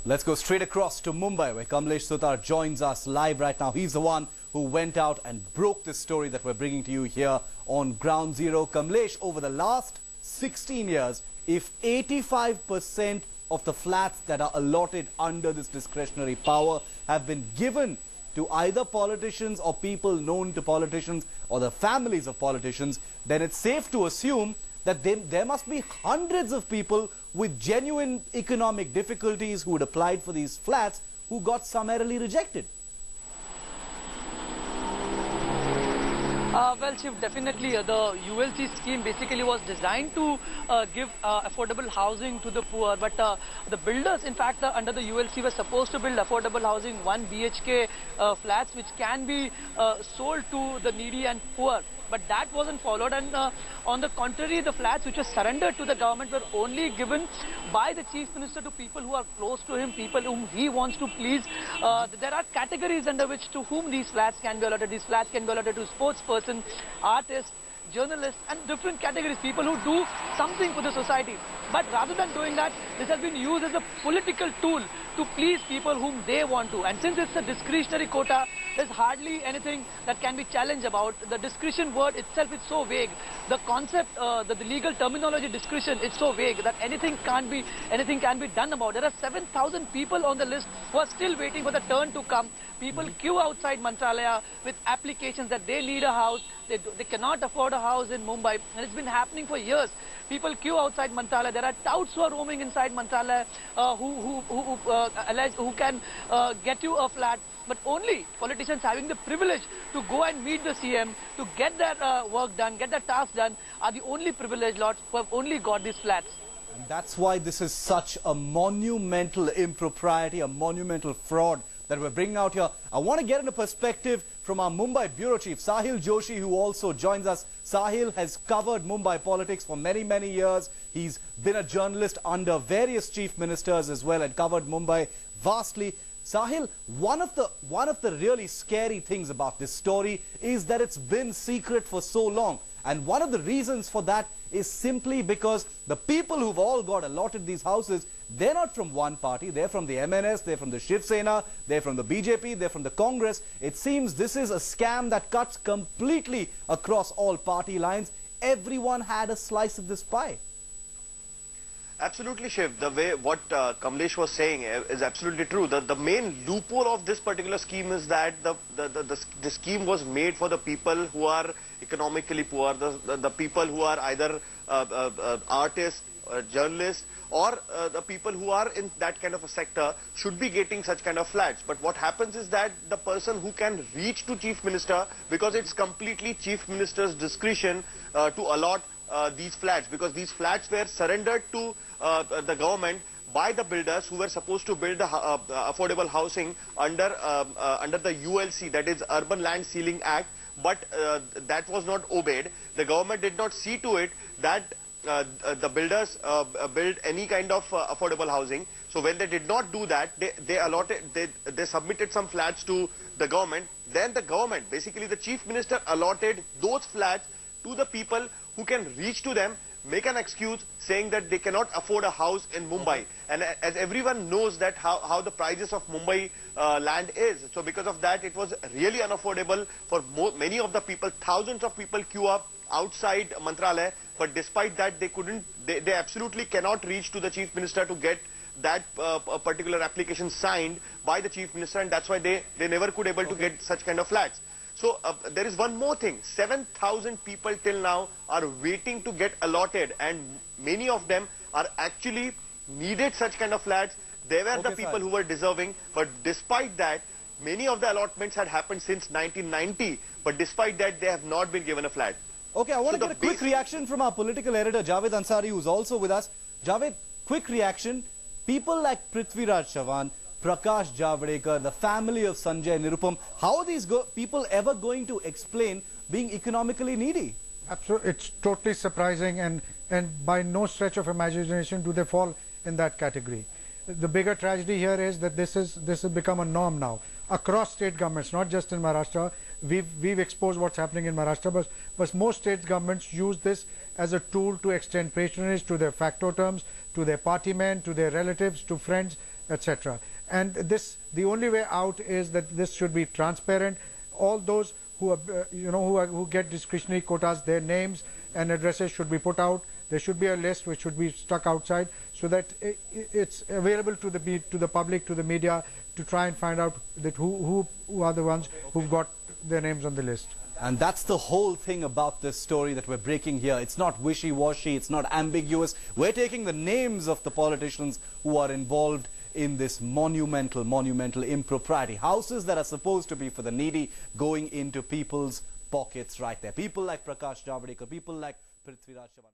Let's go straight across to Mumbai, where Kamlesh Sutar joins us live right now. He's the one who went out and broke this story that we're bringing to you here on Ground Zero. Kamlesh, over the last 16 years, if 85% of the flats that are allotted under this discretionary power have been given to either politicians or people known to politicians or the families of politicians, then it's safe to assume that there must be hundreds of people with genuine economic difficulties who had applied for these flats who got summarily rejected. Well, Shiv, definitely the ULC scheme basically was designed to give affordable housing to the poor. But the builders, in fact, under the ULC were supposed to build affordable housing, 1 BHK flats, which can be sold to the needy and poor. But that wasn't followed, and on the contrary, the flats which were surrendered to the government were only given by the Chief Minister to people who are close to him, people whom he wants to please. There are categories under which to whom these flats can be allotted. These flats can be allotted to sportsperson, artists, journalists, and different categories, people who do something for the society. But rather than doing that, this has been used as a political tool to please people whom they want to. And since it's a discretionary quota, there's hardly anything that can be challenged about. The discretion word itself is so vague. The concept, the legal terminology discretion, it's so vague that anything can be done about it. There are 7,000 people on the list who are still waiting for the turn to come. People queue outside Mantralaya with applications that they need a house. They cannot afford a house in Mumbai, and it's been happening for years. People queue outside Mantralaya. There are touts who are roaming inside Mantralaya who can get you a flat. But only politicians having the privilege to go and meet the CM, to get their work done, get their task done, are the only privileged lots who have only got these flats. And that's why this is such a monumental impropriety, a monumental fraud that we're bringing out here. I want to get into perspective from our Mumbai Bureau Chief, Sahil Joshi, who also joins us. Sahil has covered Mumbai politics for many, many years. He's been a journalist under various chief ministers as well and covered Mumbai vastly. Sahil, one of the really scary things about this story is that it's been secret for so long. And one of the reasons for that is simply because the people who've all got allotted these houses, they're not from one party. They're from the MNS, they're from the Shiv Sena, they're from the BJP, they're from the Congress. It seems this is a scam that cuts completely across all party lines. Everyone had a slice of this pie. Absolutely, Shiv. The way what Kamlesh was saying is absolutely true. The main loophole of this particular scheme is that the scheme was made for the people who are economically poor, the people who are either artists, journalists, or the people who are in that kind of a sector should be getting such kind of flats. But what happens is that the person who can reach to Chief Minister, because it's completely Chief Minister's discretion to allot these flats, because these flats were surrendered to the government by the builders who were supposed to build the affordable housing under the ULC, that is Urban Land Ceiling Act, but that was not obeyed. The government did not see to it that the builders build any kind of affordable housing. So when they did not do that, they submitted some flats to the government. Then the government, basically the Chief Minister, allotted those flats to the people who can reach to them, make an excuse saying that they cannot afford a house in Mumbai. And as everyone knows that how the prices of Mumbai land is. So because of that, it was really unaffordable for many of the people. Thousands of people queue up outside Mantralaya, but despite that, they absolutely cannot reach to the Chief Minister to get that particular application signed by the Chief Minister, and that's why they never could able to get such kind of flats. So there is one more thing. 7,000 people till now are waiting to get allotted, and many of them are actually needed such kind of flats. They were the people who were deserving, but despite that, many of the allotments had happened since 1990, but despite that, they have not been given a flat. Okay, I want to get a quick reaction from our political editor, Javed Ansari, who's also with us. Javed, quick reaction. People like Prithviraj Chavan, Prakash Javadekar, the family of Sanjay Nirupam, how are these people ever going to explain being economically needy? Absolutely, it's totally surprising, and by no stretch of imagination do they fall in that category. The bigger tragedy here is that this has become a norm now across state governments, not just in Maharashtra. We've exposed what's happening in Maharashtra, but most state governments use this as a tool to extend patronage to their factotum, to their party men, to their relatives, to friends. etc. And the only way out is that this should be transparent. All those who who get discretionary quotas, their names and addresses should be put out. There should be a list which should be stuck outside so that it's available to the public, to the media, to try and find out that who are the ones who've got their names on the list. And that's the whole thing about this story that we're breaking here. It's not wishy-washy, it's not ambiguous. We're taking the names of the politicians who are involved in this monumental impropriety. Houses that are supposed to be for the needy going into people's pockets right there. People like Prakash Javadekar, people like Prithviraj Chavan.